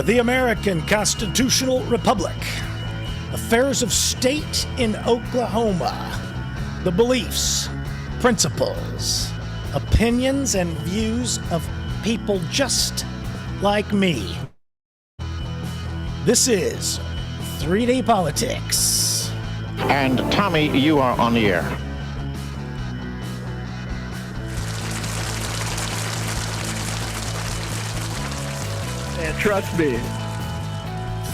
The American Constitutional Republic, affairs of state in Oklahoma, the beliefs, principles, opinions, and views of people just like me. This is 3D Politics. And Tommy, you are on the air. And trust me.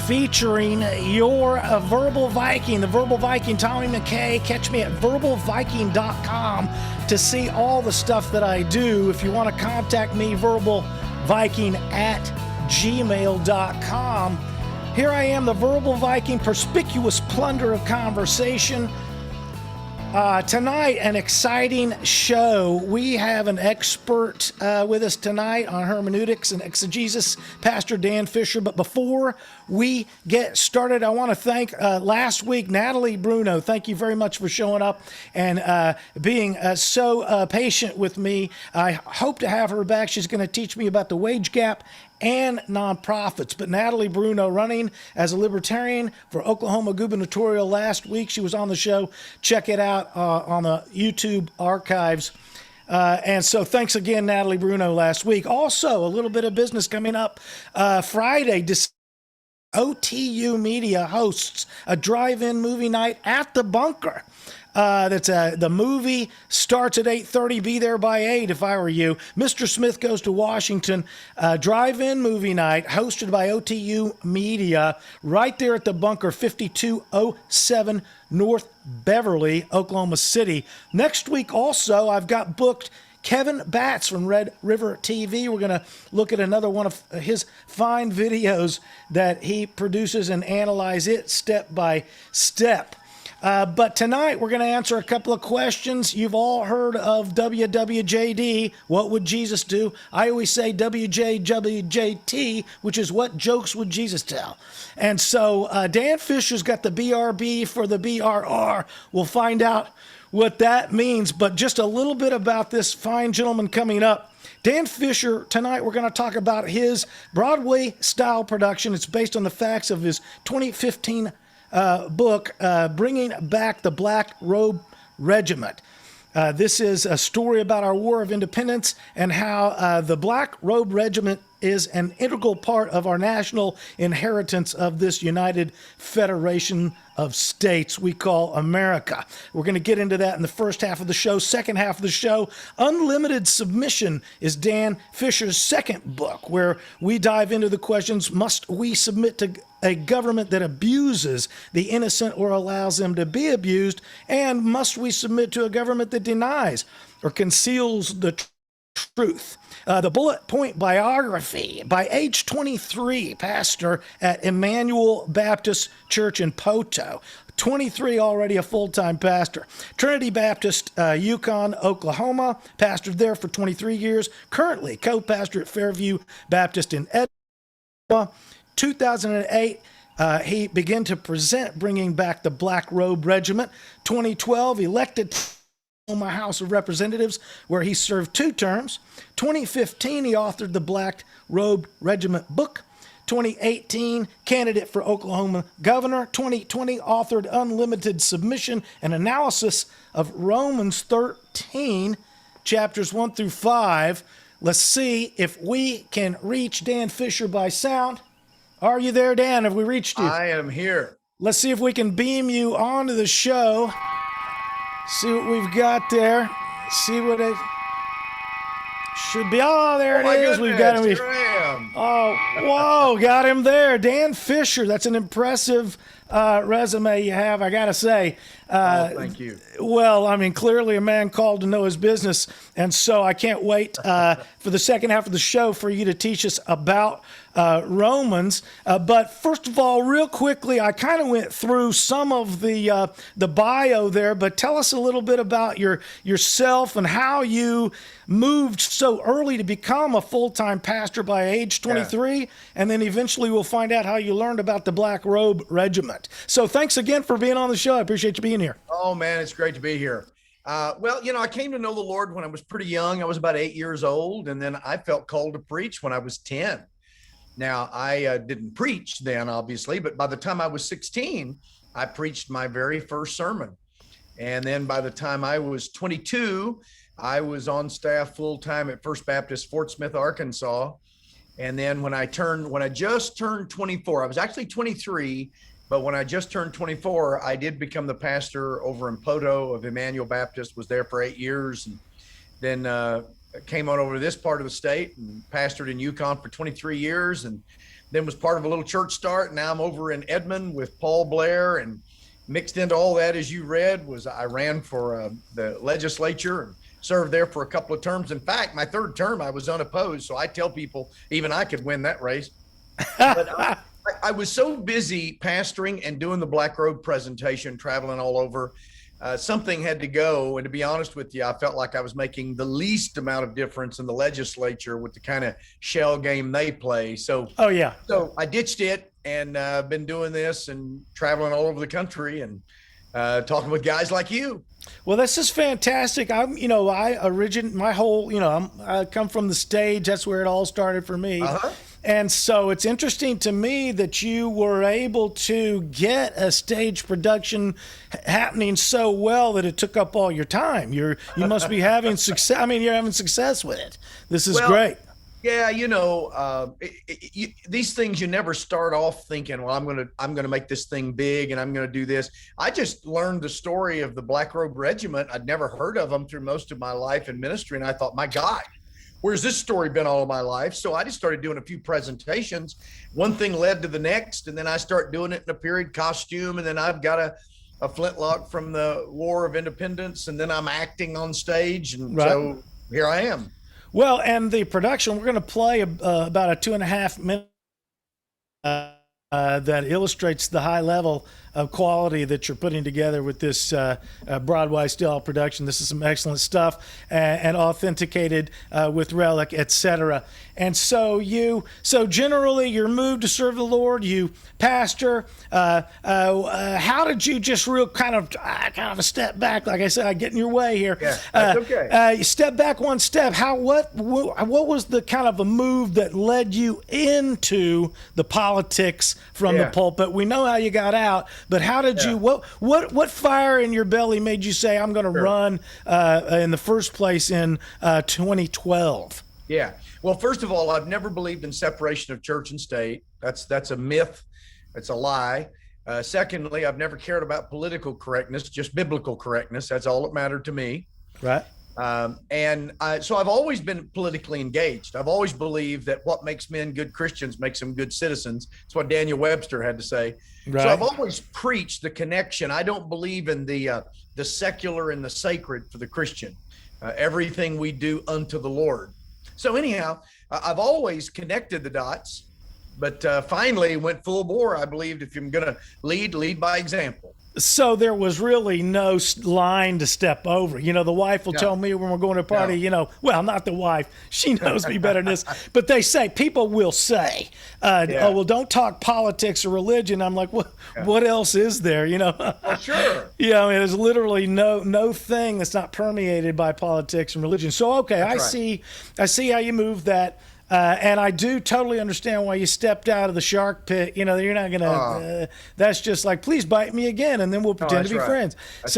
Featuring your Verbal Viking, the Verbal Viking, Tommy McKay. Catch me at verbalviking.com to see all the stuff that I do. If you want to contact me, verbalviking@gmail.com. Here I am, the Verbal Viking, perspicuous plunder of conversation. Tonight, an exciting show. We have an expert with us tonight on hermeneutics and exegesis, Pastor Dan Fisher. But before we get started, I want to thank last week, Natalie Bruno. Thank you very much for showing up and being so patient with me. I hope to have her back. She's going to teach me about the wage gap and nonprofits. But Natalie Bruno, running as a libertarian for Oklahoma gubernatorial last week. She was on the show. Check it out on the YouTube archives. And so thanks again, Natalie Bruno, last week. Also, a little bit of business coming up Friday. OTU Media hosts a drive-in movie night at the Bunker. The movie starts at 8:30. Be there by 8 if I were you. Mr. Smith Goes to Washington, drive-in movie night hosted by OTU Media right there at the Bunker, 5207 North Beverly, Oklahoma City. Next week also, I've got booked Kevin Batts from Red River TV. We're going to look at another one of his fine videos that he produces and analyze it step by step. But tonight we're going to answer a couple of questions. You've all heard of WWJD, what would Jesus do? I always say WJWJT, which is what jokes would Jesus tell? And so Dan Fisher's got the BRB for the BRR. We'll find out what that means, but just a little bit about this fine gentleman coming up. Dan Fisher, tonight we're going to talk about his Broadway-Style production. It's based on the facts of his 2015 book, Bringing Back the Black Robe Regiment. This is a story about our War of Independence and how the Black Robe Regiment is an integral part of our national inheritance of this United Federation of States we call America. We're going to get into that in the first half of the show. Second half of the show, Unlimited Submission is Dan Fisher's second book, where we dive into the questions, must we submit to a government that abuses the innocent or allows them to be abused? And must we submit to a government that denies or conceals the truth? The bullet point biography by age 23, pastor at Emmanuel Baptist Church in Poto. 23, already a full-time pastor. Trinity Baptist, Yukon, Oklahoma. Pastored there for 23 years. Currently co-pastor at Fairview Baptist in Edinburgh. 2008, he began to present Bringing Back the Black Robe Regiment. 2012, elected Oklahoma House of Representatives, where he served 2 terms. 2015, he authored the Black Robe Regiment book. 2018, candidate for Oklahoma governor. 2020, authored Unlimited Submission, an analysis of Romans 13, chapters 1 through 5. Let's see if we can reach Dan Fisher by sound. Are you there, Dan? Have we reached you? I am here. Let's see if we can beam you onto the show. See what we've got there. See what it should be. Oh, there it is. Goodness, we've got him. Here I am. Oh, whoa, got him there. Dan Fisher. That's an impressive resume you have, I got to say. Thank you. Well, I mean, clearly a man called to know his business. And so I can't wait for the second half of the show for you to teach us about Romans. But first of all, real quickly, I kind of went through some of the bio there, but tell us a little bit about yourself and how you moved so early to become a full-time pastor by age 23, and then eventually we'll find out how you learned about the Black Robe Regiment. So thanks again for being on the show. I appreciate you being here. Oh, man, it's great to be here. Well, I came to know the Lord when I was pretty young. I was about 8 years old, and then I felt called to preach when I was 10. Now, I didn't preach then, obviously, but by the time I was 16, I preached my very first sermon. And then by the time I was 22, I was on staff full time at First Baptist, Fort Smith, Arkansas. And then when I just turned 24, I was actually 23, but when I just turned 24, I did become the pastor over in Poto of Emmanuel Baptist, was there for 8 years. And then came on over to this part of the state and pastored in Yukon for 23 years. And then was part of a little church start. Now I'm over in Edmond with Paul Blair, and mixed into all that, as you read, was I ran for the legislature and served there for a couple of terms. In fact, my third term, I was unopposed. So I tell people, even I could win that race. But I was so busy pastoring and doing the Black Robe presentation, traveling all over. Something had to go. And to be honest with you, I felt like I was making the least amount of difference in the legislature with the kind of shell game they play. So, so I ditched it and been doing this and traveling all over the country and talking with guys like you. Well, this is fantastic. I come from the stage. That's where it all started for me. And so it's interesting to me that you were able to get a stage production happening so well that it took up all your time. You must be having success. I mean, you're having success with it. This is great. Yeah, these things, you never start off thinking, well, I'm gonna make this thing big and I'm gonna do this. I just learned the story of the Black Robe Regiment. I'd never heard of them through most of my life in ministry, and I thought, my God, where's this story been all of my life? So I just started doing a few presentations. One thing led to the next, and then I start doing it in a period costume, and then I've got a flintlock from the War of Independence, and then I'm acting on stage, and so here I am. Well, and the production, we're going to play about a 2.5 minute that illustrates the high level of quality that you're putting together with this Broadway-style production. This is some excellent stuff and authenticated with relic, etc. And so generally you're moved to serve the Lord. You pastor. How did you just real kind of a step back? Like I said, I get in your way here. Yeah, that's okay. You step back one step. What was the kind of a move that led you into the politics from the pulpit? We know how you got out, but how did you? What fire in your belly made you say, I'm going to run in the first place in 2012? Yeah. Well, first of all, I've never believed in separation of church and state. That's a myth. It's a lie. Secondly, I've never cared about political correctness, just biblical correctness. That's all that mattered to me. Right. So I've always been politically engaged. I've always believed that what makes men good Christians makes them good citizens. That's what Daniel Webster had to say. Right. So I've always preached the connection. I don't believe in the secular and the sacred for the Christian. Everything we do unto the Lord. So anyhow, I've always connected the dots, but finally went full bore. I believed if you're going to lead by example. So there was really no line to step over. The wife will tell me when we're going to a party, well, not the wife. She knows me better than this. But people will say, oh, well, don't talk politics or religion. I'm like, what else is there? Well, sure. There's literally no thing that's not permeated by politics and religion. So, okay, I see how you move that. And I do totally understand why you stepped out of the shark pit. You're not going to, that's just like, please bite me again, and then we'll pretend to be friends. That's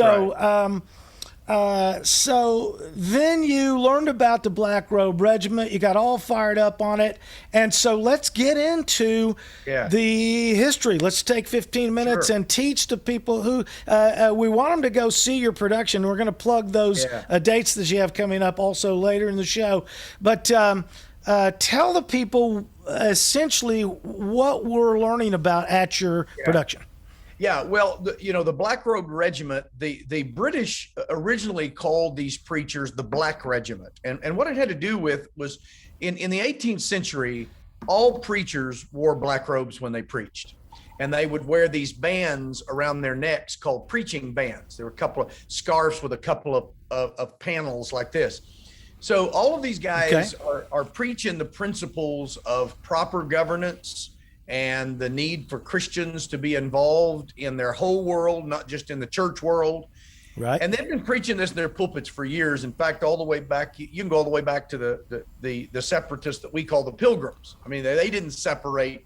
so then you learned about the Black Robe Regiment. You got all fired up on it. And so let's get into the history. Let's take 15 minutes and teach the people who we want them to go see your production. We're going to plug those dates that you have coming up also later in the show. But tell the people essentially what we're learning about at your production. Yeah, well, the Black Robe Regiment, the British originally called these preachers the Black Regiment. And what it had to do with was in the 18th century, all preachers wore black robes when they preached. And they would wear these bands around their necks called preaching bands. There were a couple of scarves with a couple of panels like this. So all of these guys are preaching the principles of proper governance and the need for Christians to be involved in their whole world, not just in the church world. Right. And they've been preaching this in their pulpits for years. In fact, all the way back, you can go all the way back to the separatists that we call the Pilgrims. I mean, they didn't separate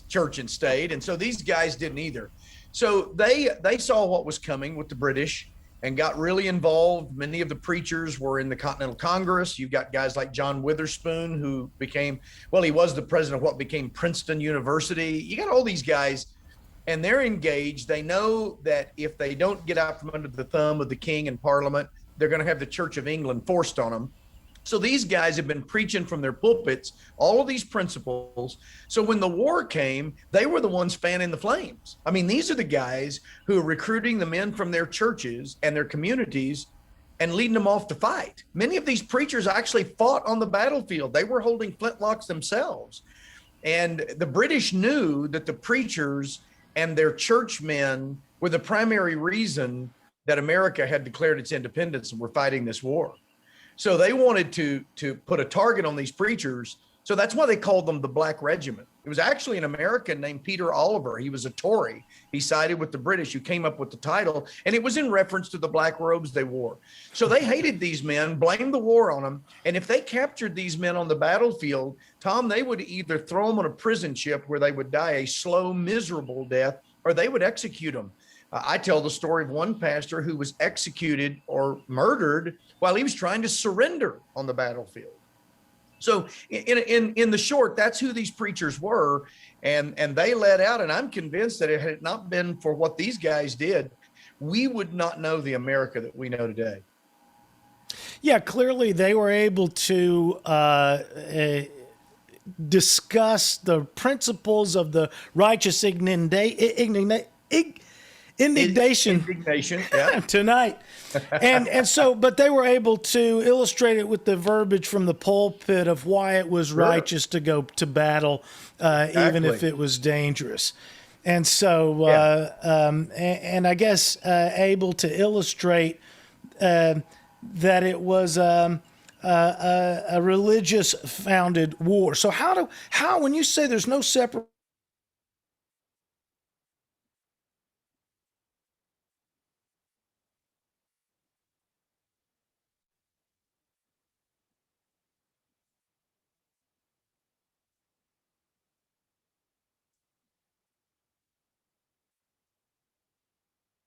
church and state, and so these guys didn't either. So they saw what was coming with the British and got really involved. Many of the preachers were in the Continental Congress. You've got guys like John Witherspoon, who became, well, he was the president of what became Princeton University. You got all these guys, and they're engaged. They know that if they don't get out from under the thumb of the king and parliament, they're going to have the Church of England forced on them. So these guys have been preaching from their pulpits all of these principles. So when the war came, they were the ones fanning the flames. I mean, these are the guys who are recruiting the men from their churches and their communities and leading them off to fight. Many of these preachers actually fought on the battlefield. They were holding flintlocks themselves. And the British knew that the preachers and their churchmen were the primary reason that America had declared its independence and were fighting this war. So they wanted to put a target on these preachers. So that's why they called them the Black Regiment. It was actually an American named Peter Oliver. He was a Tory. He sided with the British, who came up with the title, and it was in reference to the black robes they wore. So they hated these men, blamed the war on them, and if they captured these men on the battlefield, Tom, they would either throw them on a prison ship where they would die a slow, miserable death, or they would execute them. I tell the story of one pastor who was executed or murdered while he was trying to surrender on the battlefield. So in the short, that's who these preachers were. And they let out, and I'm convinced that it had not been for what these guys did, we would not know the America that we know today. Yeah, clearly they were able to discuss the principles of the righteous indignation Yeah. tonight. And so, but they were able to illustrate it with the verbiage from the pulpit of why it was righteous to go to battle, even if it was dangerous. And so, and I guess able to illustrate that it was a religious founded war. So how when you say there's no separate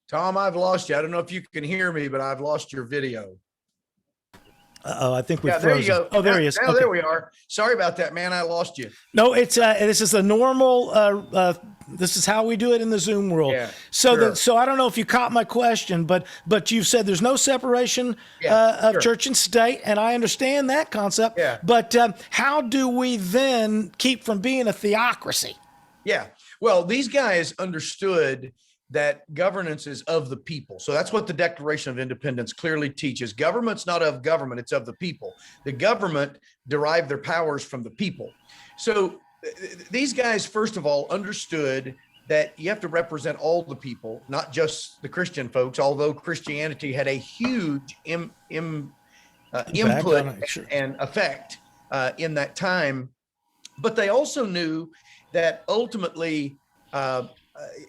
Tom, I've lost you. I don't know if you can hear me, but I've lost your video. Uh-oh, I think we've There you frozen. go. Oh, there he is. Now, Okay. there we are. Sorry about that, man. I lost you. No, it's this is a normal. This is how we do it in the Zoom world. Yeah, so sure. so I don't know if you caught my question, but you've said there's no separation of sure. church and state, and I understand that concept. Yeah. But how do we then keep from being a theocracy? Yeah. Well, these guys understood that governance is of the people. So that's what the Declaration of Independence clearly teaches. Government's not of government, it's of the people. The government derived their powers from the people. So these guys, first of all, understood that you have to represent all the people, not just the Christian folks, although Christianity had a huge input and effect in that time. But they also knew that ultimately,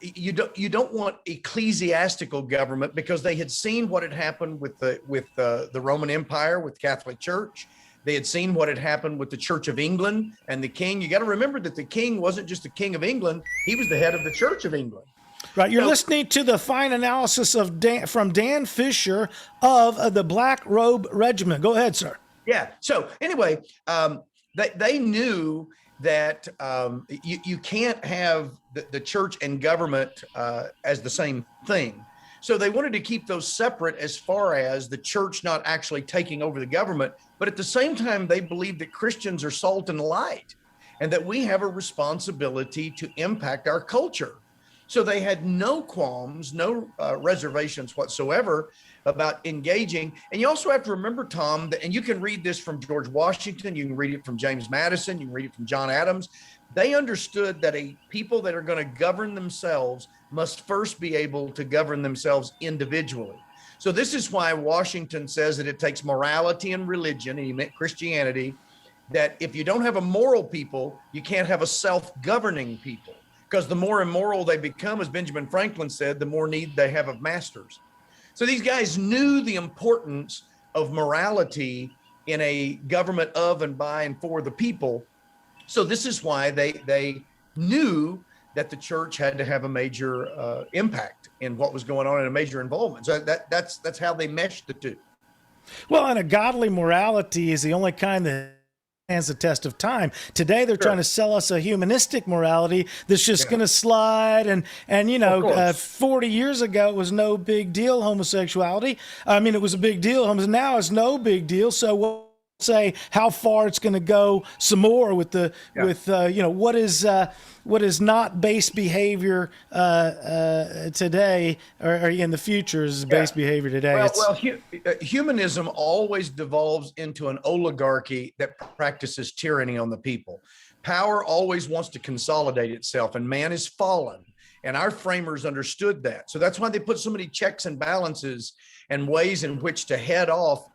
you don't want ecclesiastical government, because they had seen what had happened with the Roman Empire, with Catholic Church. They had seen what had happened with the Church of England and the king. You got to remember that the king wasn't just the king of England; he was the head of the Church of England. Right. You're listening to the fine analysis of from Dan Fisher of the Black Robe Regiment. Go ahead, sir. Yeah. So anyway, they knew that you can't have the church and government as the same thing. So they wanted to keep those separate, as far as the church not actually taking over the government. But at the same time, they believed that Christians are salt and light, and that we have a responsibility to impact our culture. So they had no qualms, no reservations whatsoever about engaging. And you also have to remember, Tom, that, and you can read this from George Washington, you can read it from James Madison, you can read it from John Adams. They understood that a people that are going to govern themselves must first be able to govern themselves individually. So this is why Washington says that it takes morality and religion, and he meant Christianity, that if you don't have a moral people, you can't have a self-governing people. Because the more immoral they become, as Benjamin Franklin said, the more need they have of masters. So these guys knew the importance of morality in a government of and by and for the people. So this is why they knew that the church had to have a major impact in what was going on and a major involvement. So that's how they meshed the two. Well, and a godly morality is the only kind that stands the test of time. Today, they're trying to sell us a humanistic morality that's just going to slide. And you know, 40 years ago, it was no big deal, homosexuality. I mean, it was a big deal. Now it's no big deal. So we'll say how far it's going to go some more with the you know, what is not base behavior today or in the future is base behavior today. Well, humanism always devolves into an oligarchy that practices tyranny on the people. Power always wants to consolidate itself, and man is fallen. And our framers understood that. So that's why they put so many checks and balances and ways in which to head off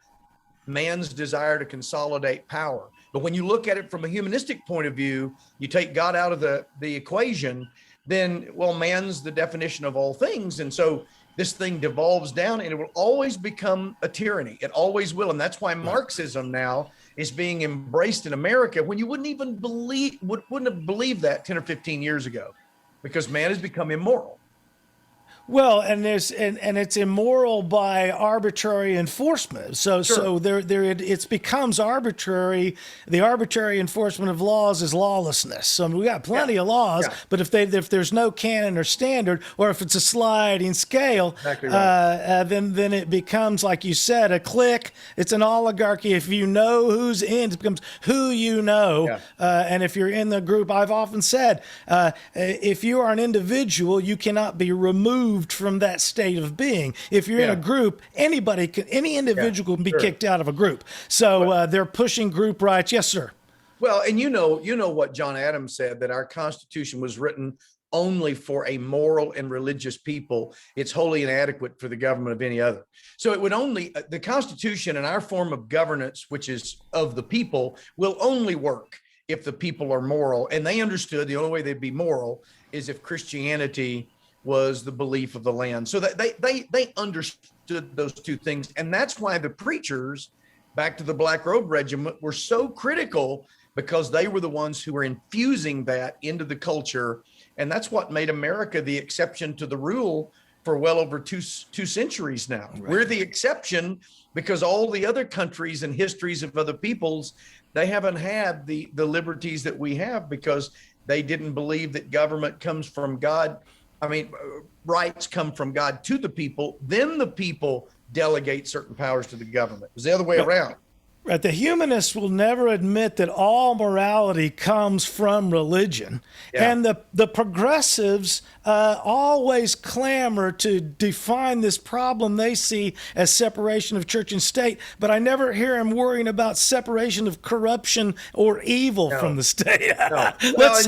man's desire to consolidate power. But when you look at it from a humanistic point of view, you take God out of the equation, then, well, man's the definition of all things. And so this thing devolves down, and it will always become a tyranny. It always will. And that's why Marxism now is being embraced in America when you wouldn't have believed that 10 or 15 years ago, because man has become immoral. Well, and it's immoral by arbitrary enforcement. So it becomes arbitrary. The arbitrary enforcement of laws is lawlessness. So we got plenty of laws, but if there's no canon or standard, or if it's a sliding scale, then it becomes, like you said, a clique. It's an oligarchy. If you know who's in, it becomes who you know. And if you're in the group, I've often said, if you are an individual, you cannot be removed from that state of being. If you're in a group, any individual can be kicked out of a group. So they're pushing group rights. Yes, sir. Well, and you know what John Adams said, that our Constitution was written only for a moral and religious people. It's wholly inadequate for the government of any other. So it would only, the Constitution and our form of governance, which is of the people, will only work if the people are moral. And they understood the only way they'd be moral is if Christianity was the belief of the land. So that they understood those two things. And that's why the preachers, back to the Black Robe Regiment, were so critical, because they were the ones who were infusing that into the culture. And that's what made America the exception to the rule for well over two centuries now. Right. We're the exception because all the other countries and histories of other peoples, they haven't had the liberties that we have, because they didn't believe that government comes from God. I mean, rights come from God to the people, then the people delegate certain powers to the government. It was the other way around. Right. The humanists will never admit that all morality comes from religion. And the progressives always clamor to define this problem they see as separation of church and state. But I never hear them worrying about separation of corruption or evil from the state. How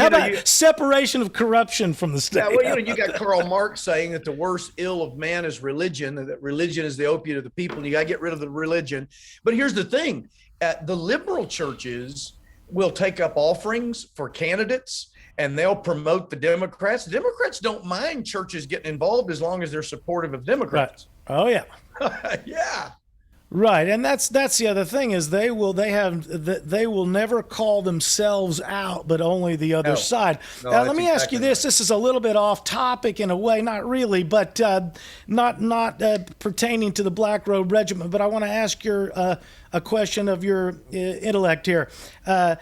about separation of corruption from the state? Well, you got Karl Marx saying that the worst ill of man is religion, and that religion is the opiate of the people, and you got to get rid of the religion. But here's the thing. The liberal churches will take up offerings for candidates, and they'll promote the Democrats. The Democrats don't mind churches getting involved as long as they're supportive of Democrats. Right. Oh, yeah. Yeah. Right, and that's the other thing is they will never call themselves out, but only the other side. Now, let me ask you this: This is a little bit off topic in a way, not really, but not pertaining to the Black Robe Regiment. But I want to ask a question of your intellect here. I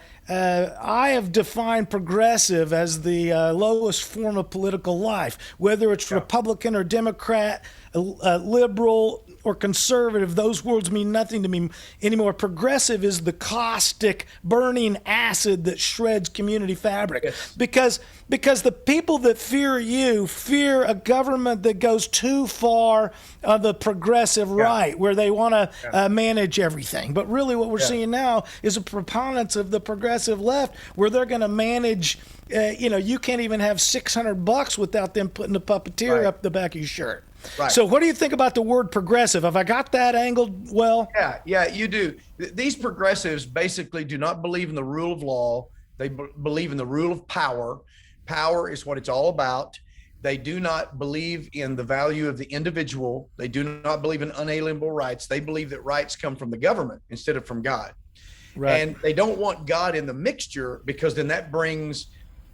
have defined progressive as the lowest form of political life, whether it's Republican or Democrat, liberal or conservative. Those words mean nothing to me anymore. Progressive is the caustic, burning acid that shreds community fabric. Because the people that fear you fear a government that goes too far on the progressive right, where they want to manage everything. But really what we're seeing now is a preponderance of the progressive left, where they're going to manage, you can't even have $600 without them putting a puppeteer up the back of your shirt. Right. So what do you think about the word progressive? Have I got that angled well? Yeah, you do. These progressives basically do not believe in the rule of law. They believe in the rule of power. Power is what it's all about. They do not believe in the value of the individual. They do not believe in unalienable rights. They believe that rights come from the government instead of from God. Right. And they don't want God in the mixture, because then that brings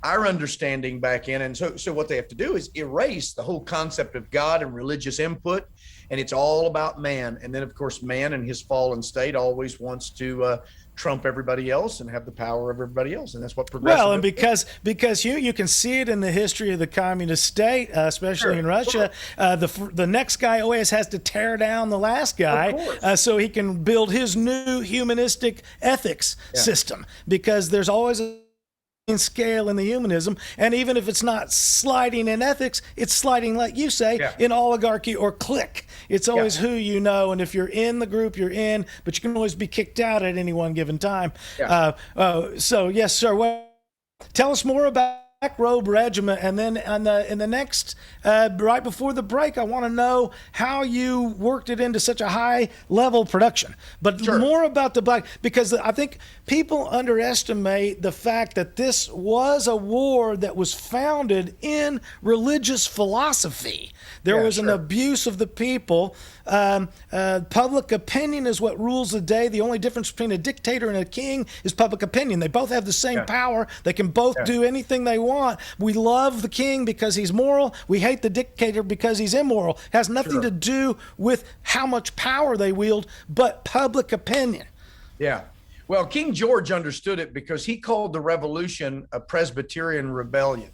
our understanding back in. And so what they have to do is erase the whole concept of God and religious input. And it's all about man. And then, of course, man in his fallen state always wants to trump everybody else and have the power of everybody else. And that's what progressive. Well, and because you can see it in the history of the communist state, especially in Russia, the next guy always has to tear down the last guy so he can build his new humanistic ethics system, because there's always a scale in the humanism, and even if it's not sliding in ethics, it's sliding, like you say, in oligarchy or clique. It's always who you know, and if you're in the group, you're in, but you can always be kicked out at any one given time. So yes, sir. Tell us more about Robe Regiment, and then in the next, right before the break, I want to know how you worked it into such a high level production. But more about the black, because I think people underestimate the fact that this was a war that was founded in religious philosophy. There was an abuse of the people. Public opinion is what rules the day. The only difference between a dictator and a king is public opinion. They both have the same power. They can both do anything they want. We love the king because he's moral. We hate the dictator because he's immoral. It has nothing to do with how much power they wield, but public opinion. Yeah. Well, King George understood it because he called the revolution a Presbyterian rebellion.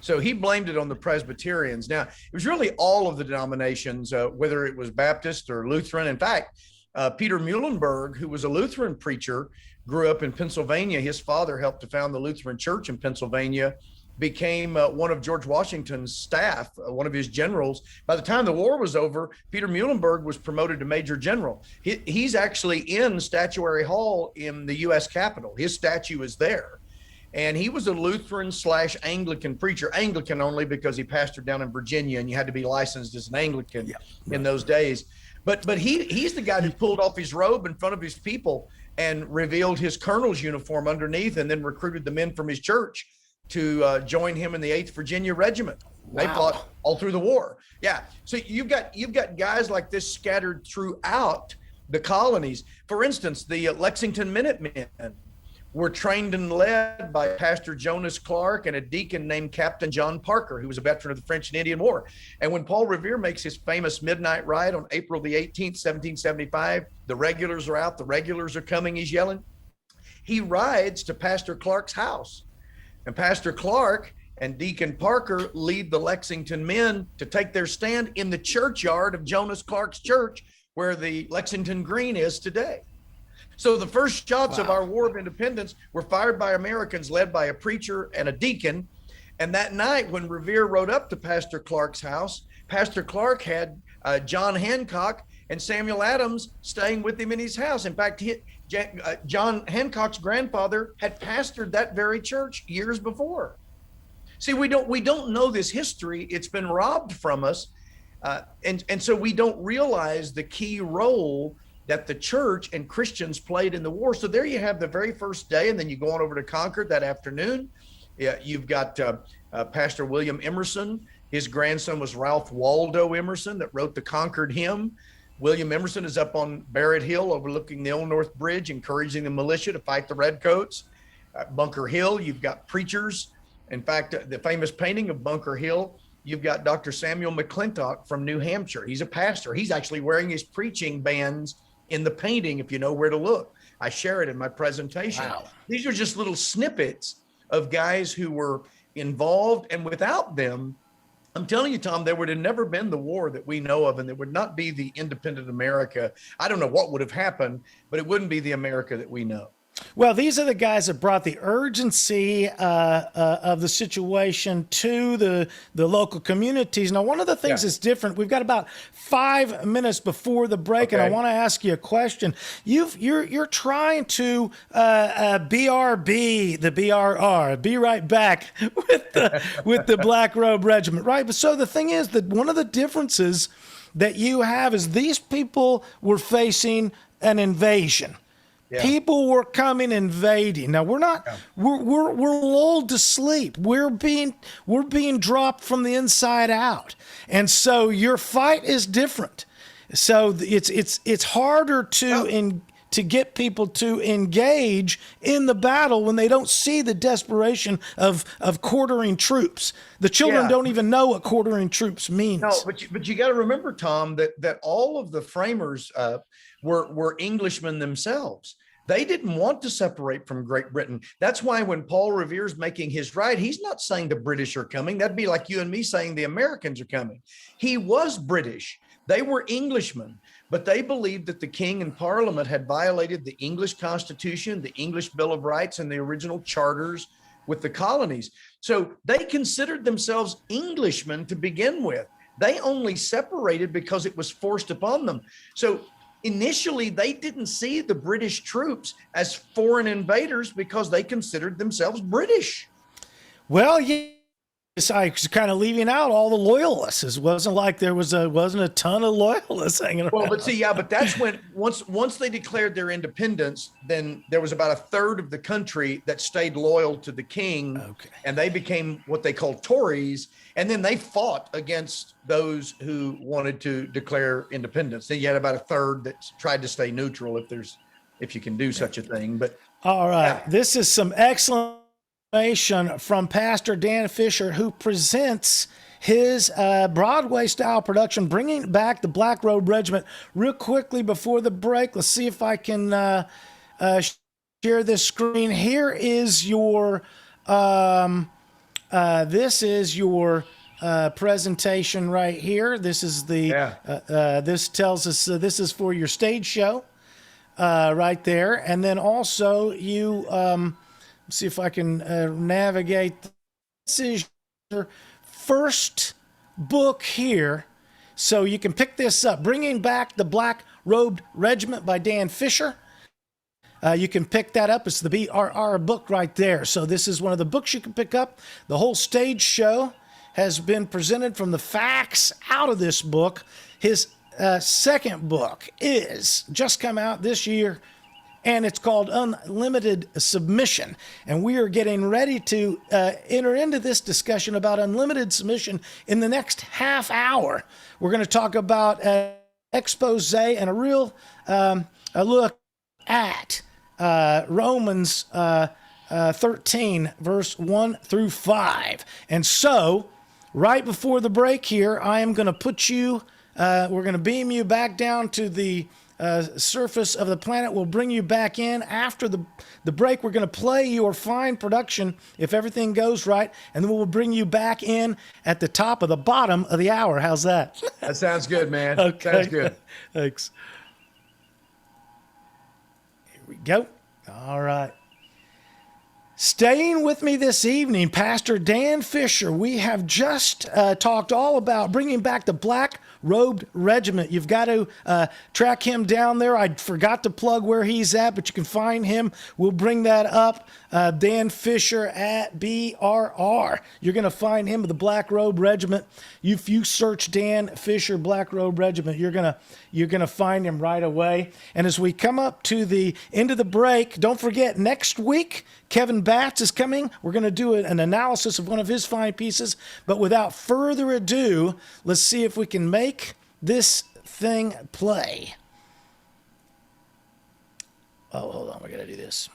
So he blamed it on the Presbyterians. Now, it was really all of the denominations, whether it was Baptist or Lutheran. In fact, Peter Muhlenberg, who was a Lutheran preacher, grew up in Pennsylvania. His father helped to found the Lutheran Church in Pennsylvania, became one of George Washington's staff, one of his generals. By the time the war was over, Peter Muhlenberg was promoted to Major General. He's actually in Statuary Hall in the U.S. Capitol. His statue is there. And he was a Lutheran/Anglican preacher, Anglican only because he pastored down in Virginia, and you had to be licensed as an Anglican in those days. But he's the guy who pulled off his robe in front of his people and revealed his colonel's uniform underneath, and then recruited the men from his church to join him in the 8th Virginia Regiment. They fought all through the war. So you've got guys like this scattered throughout the colonies. For instance, the Lexington Minutemen were trained and led by Pastor Jonas Clark and a deacon named Captain John Parker, who was a veteran of the French and Indian War. And when Paul Revere makes his famous midnight ride on April the 18th, 1775, the regulars are out, the regulars are coming, he's yelling. He rides to Pastor Clark's house. And Pastor Clark and Deacon Parker lead the Lexington men to take their stand in the churchyard of Jonas Clark's church, where the Lexington Green is today. So the first shots of our War of Independence were fired by Americans led by a preacher and a deacon. And that night when Revere rode up to Pastor Clark's house, Pastor Clark had John Hancock and Samuel Adams staying with him in his house. In fact, John Hancock's grandfather had pastored that very church years before. See, we don't know this history. It's been robbed from us. And so we don't realize the key role that the church and Christians played in the war. So there you have the very first day, and then you go on over to Concord that afternoon. You've got Pastor William Emerson. His grandson was Ralph Waldo Emerson that wrote the Concord hymn. William Emerson is up on Barrett Hill overlooking the Old North Bridge, encouraging the militia to fight the Redcoats. Bunker Hill, you've got preachers. In fact, the famous painting of Bunker Hill, you've got Dr. Samuel McClintock from New Hampshire. He's a pastor. He's actually wearing his preaching bands in the painting, if you know where to look. I share it in my presentation. Wow. These are just little snippets of guys who were involved, and without them, I'm telling you, Tom, there would have never been the war that we know of, and there would not be the independent America. I don't know what would have happened, but it wouldn't be the America that we know. Well, these are the guys that brought the urgency of the situation to the local communities. Now, one of the things that's different, we've got about 5 minutes before the break, and I want to ask you a question. You're trying to BRB, the BRR, be right back with the Black Robe Regiment, right? But so the thing is that one of the differences that you have is these people were facing an invasion. People were coming invading. Now we're not. We're lulled to sleep. We're being dropped from the inside out, and so your fight is different. So it's harder to get people to engage in the battle when they don't see the desperation of quartering troops. The children don't even know what quartering troops means. No, but you got to remember, Tom, that all of the framers were Englishmen themselves. They didn't want to separate from Great Britain. That's why when Paul Revere's making his right, he's not saying the British are coming. That'd be like you and me saying the Americans are coming. He was British. They were Englishmen, but they believed that the king and parliament had violated the English Constitution, the English Bill of Rights, and the original charters with the colonies. So they considered themselves Englishmen to begin with. They only separated because it was forced upon them. So initially, they didn't see the British troops as foreign invaders because they considered themselves British. Well, I was kind of leaving out all the loyalists. It wasn't like there wasn't a ton of loyalists hanging around. Well, but see, but that's when once they declared their independence, then there was about a third of the country that stayed loyal to the king, and they became what they call Tories, and then they fought against those who wanted to declare independence. Then you had about a third that tried to stay neutral, if you can do such a thing. But all right, this is some excellent from Pastor Dan Fisher, who presents his Broadway-style production, Bringing Back the Black Robe Regiment. Real quickly before the break, let's see if I can share this screen. Here is your this is your presentation right here. This is the this tells us this is for your stage show right there, and then also you. See if I can navigate. This is your first book here, so you can pick this up. Bringing Back the Black Robed Regiment by Dan Fisher. You can pick that up. It's the BRR book right there. So this is one of the books you can pick up. The whole stage show has been presented from the facts out of this book. His second book is just come out this year, and it's called Unlimited Submission. And we are getting ready to enter into this discussion about unlimited submission in the next half hour. We're going to talk about an expose and a real a look at Romans 13, verse 1 through 5. And so, right before the break here, I am going to put you, we're going to beam you back down to the surface of the planet. We'll bring you back in after the break. We're going to play your fine production if everything goes right, and then we'll bring you back in at the top of the bottom of the hour. How's that? That sounds good, man. Okay. Sounds good. Thanks. Here we go. All right. Staying with me this evening, Pastor Dan Fisher. We have just talked all about bringing back the Black Robed Regiment. You've got to track him down there. I forgot to plug where he's at, but you can find him. We'll bring that up. Dan Fisher at BRR. You're going to find him at the Black Robe Regiment. If you search Dan Fisher Black Robe Regiment, you're gonna find him right away. And as we come up to the end of the break, don't forget next week Kevin Batts is coming. We're going to do an analysis of one of his fine pieces. But without further ado, let's see if we can make this thing play. Oh, hold on. We got to do this.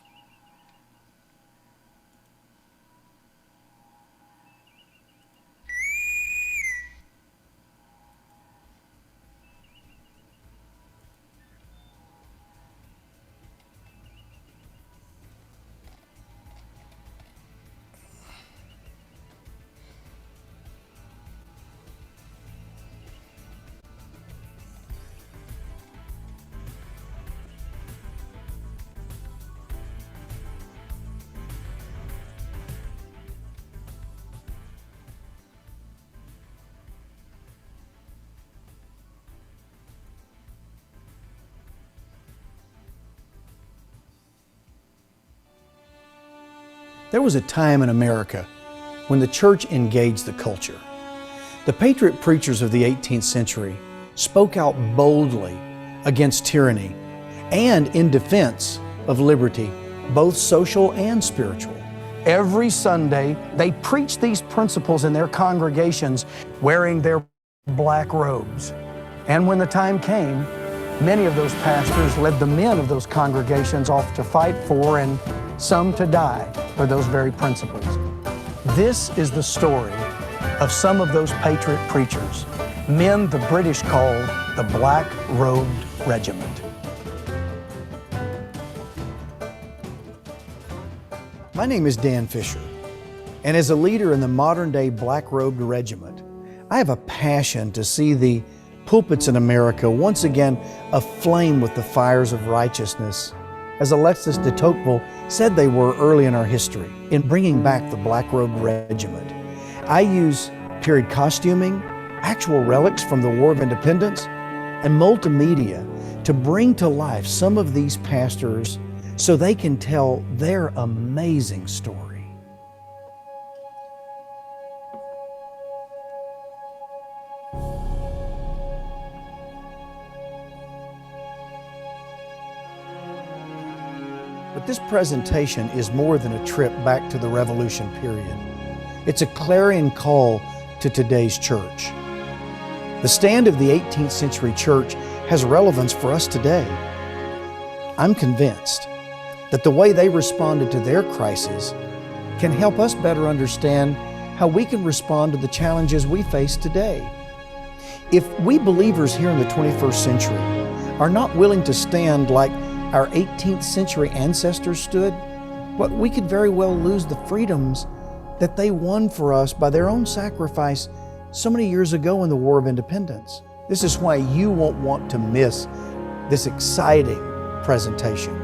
There was a time in America when the church engaged the culture. The patriot preachers of the 18th century spoke out boldly against tyranny and in defense of liberty, both social and spiritual. Every Sunday, they preached these principles in their congregations wearing their black robes. And when the time came, many of those pastors led the men of those congregations off to fight for and some to die for those very principles. This is the story of some of those patriot preachers, men the British called the Black-Robed Regiment. My name is Dan Fisher, and as a leader in the modern-day Black-Robed Regiment, I have a passion to see the pulpits in America once again aflame with the fires of righteousness, as Alexis de Tocqueville said they were early in our history, in bringing back the Black-Robed Regiment. I use period costuming, actual relics from the War of Independence, and multimedia to bring to life some of these pastors so they can tell their amazing story. But this presentation is more than a trip back to the Revolution period. It's a clarion call to today's church. The stand of the 18th century church has relevance for us today. I'm convinced that the way they responded to their crisis can help us better understand how we can respond to the challenges we face today. If we believers here in the 21st century are not willing to stand like our 18th century ancestors stood, well, we could very well lose the freedoms that they won for us by their own sacrifice so many years ago in the War of Independence. This is why you won't want to miss this exciting presentation.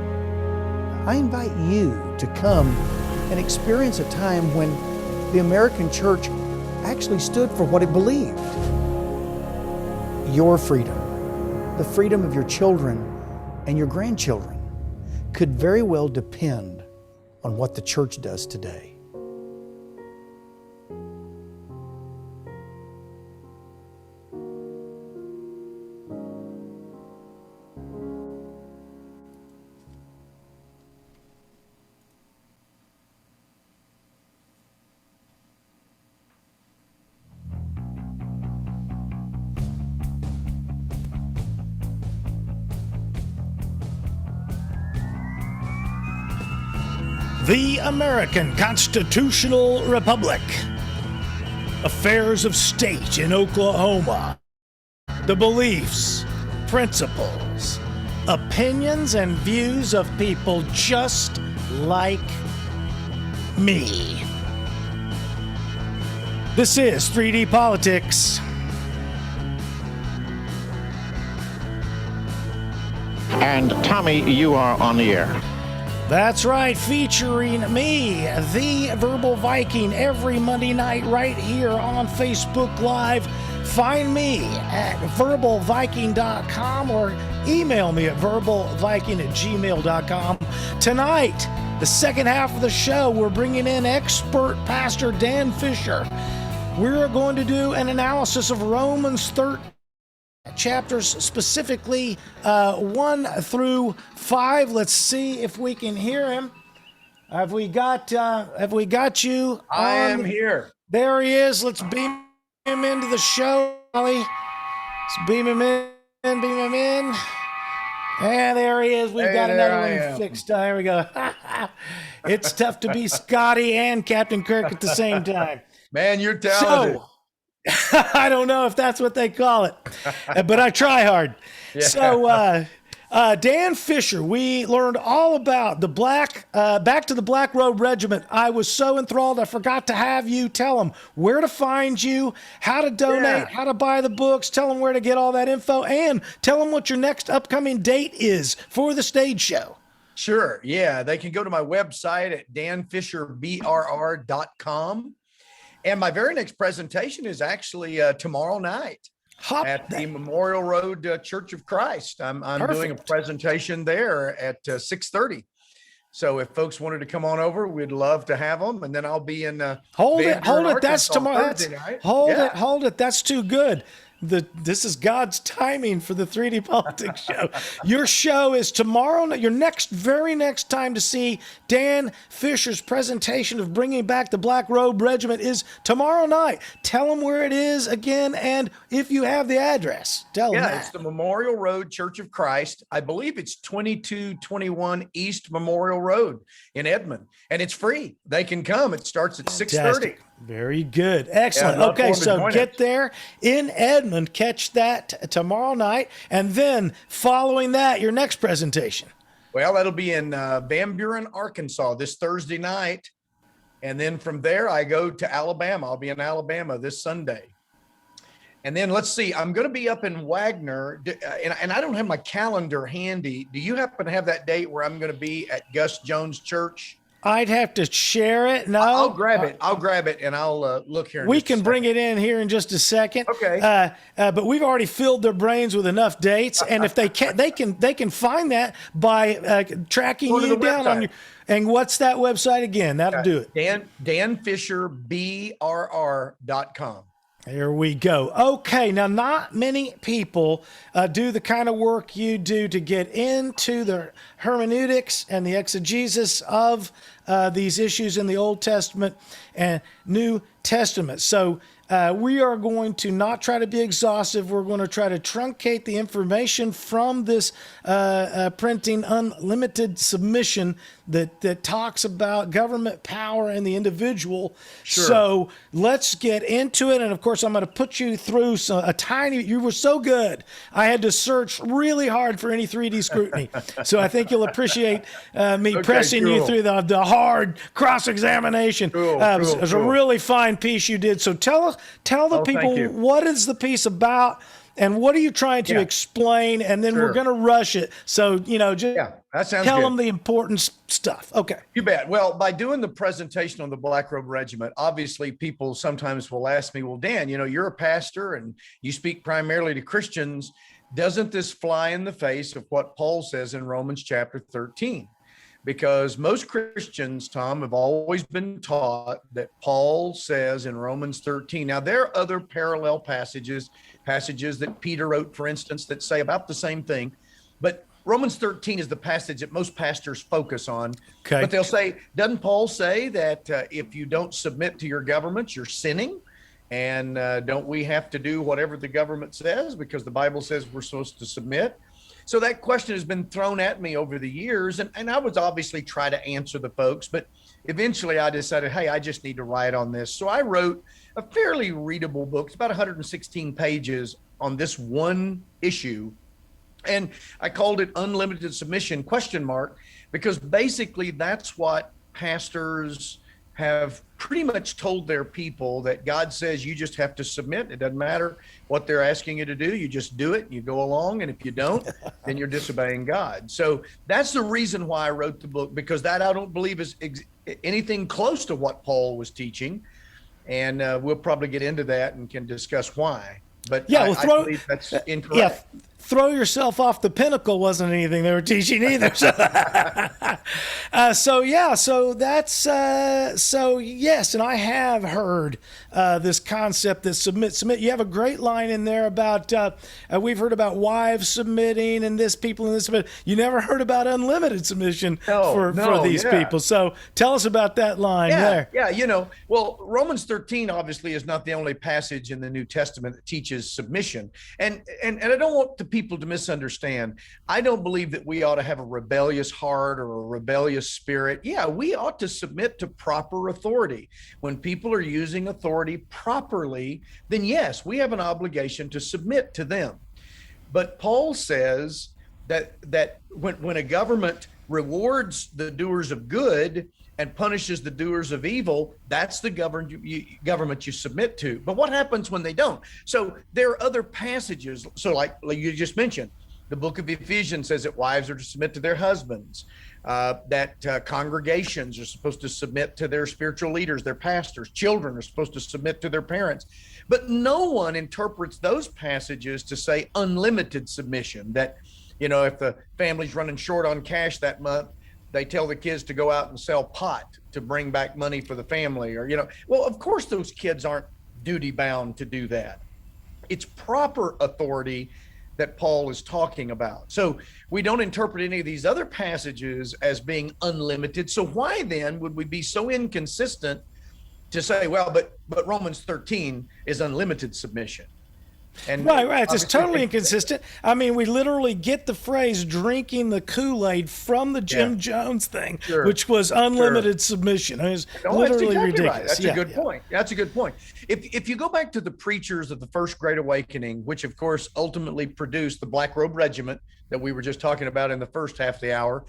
I invite you to come and experience a time when the American church actually stood for what it believed. Your freedom, the freedom of your children and your grandchildren, could very well depend on what the church does today. The American Constitutional Republic. Affairs of state in Oklahoma. The beliefs, principles, opinions, and views of people just like me. This is 3D Politics. And Tommy, you are on the air. That's right, featuring me, the Verbal Viking, every Monday night right here on Facebook Live. Find me at verbalviking.com or email me at verbalviking@gmail.com. Tonight, the second half of the show, we're bringing in expert Pastor Dan Fisher. We're going to do an analysis of Romans 13. Chapters specifically 1 through 5. Let's see if we can hear him. Have we got you? I am here. There he is. Let's beam him into the show, Ollie. Let's beam him in. And there he is. We've got another one fixed. There we go. It's tough to be Scotty and Captain Kirk at the same time. Man, you're talented. I don't know if that's what they call it, but I try hard. Yeah. So, Dan Fisher, we learned all about the back to the Black-Robed Regiment. I was so enthralled, I forgot to have you tell them where to find you, how to donate, how to buy the books, tell them where to get all that info, and tell them what your next upcoming date is for the stage show. Sure. Yeah. They can go to my website at danfisherbrr.com. And my very next presentation is actually tomorrow night at the Memorial Road Church of Christ. I'm doing a presentation there at 6:30. So if folks wanted to come on over, we'd love to have them. And then I'll be in hold it. That's tomorrow. Hold it. That's too good. this is God's timing for the 3D Politics show. Your show is tomorrow. Your very next time to see Dan Fisher's presentation of bringing back the Black Robe Regiment is tomorrow night. Tell them where it is again, and if you have the address, tell them. Yeah, it's the Memorial Road Church of Christ. I believe it's 2221 East Memorial Road in Edmond, and it's free. They can come. It starts at 6:30. Very good. Excellent. Yeah, okay, so get there in Edmond, catch that tomorrow night, and then following that, your next presentation. Well, that'll be in Van Buren, Arkansas this Thursday night. And then from there, I go to Alabama. I'll be in Alabama this Sunday. And then let's see, I'm going to be up in Wagner, and I don't have my calendar handy. Do you happen to have that date where I'm going to be at Gus Jones Church? I'd have to share it. No, I'll grab it. I'll grab it, and I'll look here. We can bring it in here in just a second. Okay. But we've already filled their brains with enough dates, and if they can, they can find that by tracking you down on your. And what's that website again? That'll do it. DanFisherBRR.com. There we go. Okay, now not many people do the kind of work you do to get into the hermeneutics and the exegesis of these issues in the Old Testament and New Testament. So we are going to not try to be exhaustive. We're going to try to truncate the information from this printing unlimited submission that talks about government power and the individual. Sure. So let's get into it. And of course, I'm going to put you through you were so good. I had to search really hard for any 3D scrutiny. So I think you'll appreciate me pressing you through the hard cross-examination. It was a really fine piece you did. So tell the people, what is the piece about? And what are you trying to explain? And then we're going to rush it. So, just that sounds tell good. them the important stuff. Okay. You bet. Well, by doing the presentation on the Black Robe Regiment, obviously people sometimes will ask me, well, Dan, you're a pastor and you speak primarily to Christians. Doesn't this fly in the face of what Paul says in Romans chapter 13? Because most Christians, Tom, have always been taught that Paul says in Romans 13. Now, there are other parallel passages that Peter wrote, for instance, that say about the same thing. But Romans 13 is the passage that most pastors focus on. Okay. But they'll say, doesn't Paul say that if you don't submit to your government, you're sinning? And don't we have to do whatever the government says because the Bible says we're supposed to submit? So that question has been thrown at me over the years, and I would obviously try to answer the folks, but eventually I decided, hey, I just need to write on this. So I wrote a fairly readable book. It's about 116 pages on this one issue, and I called it Unlimited Submission, ? Because basically that's what pastors have pretty much told their people, that God says you just have to submit. It doesn't matter what they're asking you to do. You just do it. You go along. And if you don't, then you're disobeying God. So that's the reason why I wrote the book, because that I don't believe is anything close to what Paul was teaching. And we'll probably get into that and can discuss why. But I believe that's incorrect. Yeah, throw yourself off the pinnacle wasn't anything they were teaching either. So yes, and I have heard this concept that submit. You have a great line in there about we've heard about wives submitting and this people and this, but you never heard about unlimited submission for these people. So tell us about that line there. Yeah, well, Romans 13 obviously is not the only passage in the New Testament that teaches submission, and I don't want the people to misunderstand. I don't believe that we ought to have a rebellious heart or a rebellious spirit. Yeah, we ought to submit to proper authority. When people are using authority properly, then yes, we have an obligation to submit to them. But Paul says that when a government rewards the doers of good and punishes the doers of evil, that's the government you submit to. But what happens when they don't? So there are other passages. So like you just mentioned, the book of Ephesians says that wives are to submit to their husbands, that congregations are supposed to submit to their spiritual leaders, their pastors. Children are supposed to submit to their parents. But no one interprets those passages to say unlimited submission, that, if the family's running short on cash that month, they tell the kids to go out and sell pot to bring back money for the family, or, well, of course those kids aren't duty bound to do that. It's proper authority that Paul is talking about. So we don't interpret any of these other passages as being unlimited. So why then would we be so inconsistent to say, well, but Romans 13 is unlimited submission? And right. It's just totally inconsistent. I mean, we literally get the phrase "drinking the Kool-Aid" from the Jim Jones thing, which was unlimited submission. I mean, it's literally exactly ridiculous. Right. That's a good point. That's a good point. If you go back to the preachers of the First Great Awakening, which of course ultimately produced the Black Robe Regiment that we were just talking about in the first half of the hour,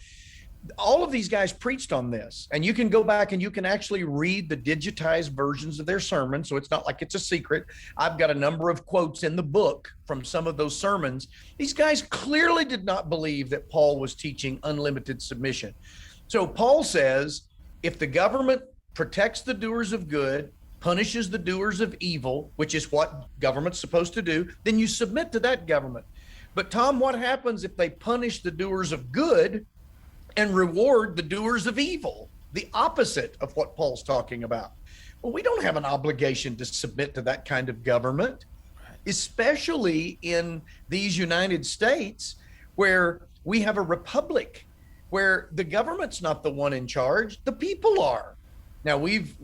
all of these guys preached on this, and you can go back and you can actually read the digitized versions of their sermons. So it's not like it's a secret. I've got a number of quotes in the book from some of those sermons. These guys clearly did not believe that Paul was teaching unlimited submission. So Paul says, if the government protects the doers of good, punishes the doers of evil, which is what government's supposed to do, then you submit to that government. But Tom, what happens if they punish the doers of good and reward the doers of evil, the opposite of what Paul's talking about? Well, we don't have an obligation to submit to that kind of government, especially in these United States where we have a republic, where the government's not the one in charge, the people are. Now we've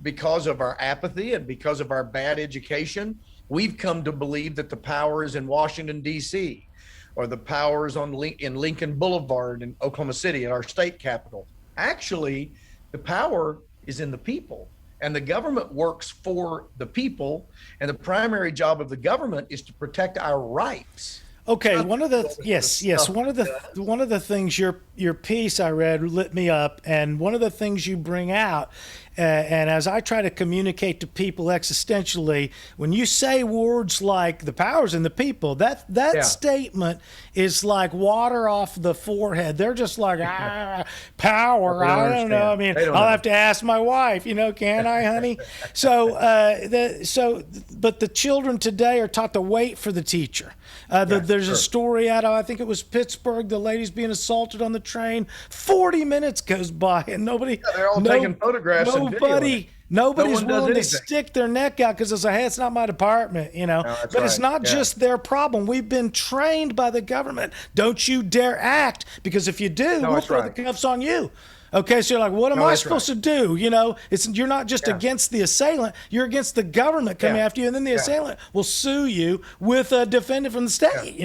because of our apathy and because of our bad education, we've come to believe that the power is in Washington, D.C., or the powers in Lincoln Boulevard in Oklahoma City, at our state capital. Actually, the power is in the people, and the government works for the people, and the primary job of the government is to protect our rights. Okay, one of the things your piece I read lit me up, and one of the things you bring out, and as I try to communicate to people existentially, when you say words like the powers in the people, that statement is like water off the forehead. They're just like, power. I don't know. I mean, I'll have to ask my wife. Can I, honey? So, but the children today are taught to wait for the teacher. There's a story out of, I think it was Pittsburgh, the lady's being assaulted on the train. 40 minutes goes by and nobody. Yeah, they're all taking photographs. Nobody's willing to stick their neck out because it's it's not my department, No, but it's not just their problem. We've been trained by the government. Don't you dare act, because if you do, we'll throw the cuffs on you. Okay, so you're like, what am I supposed to do? You're not just against the assailant, you're against the government coming after you, and then the assailant will sue you with a defendant from the state.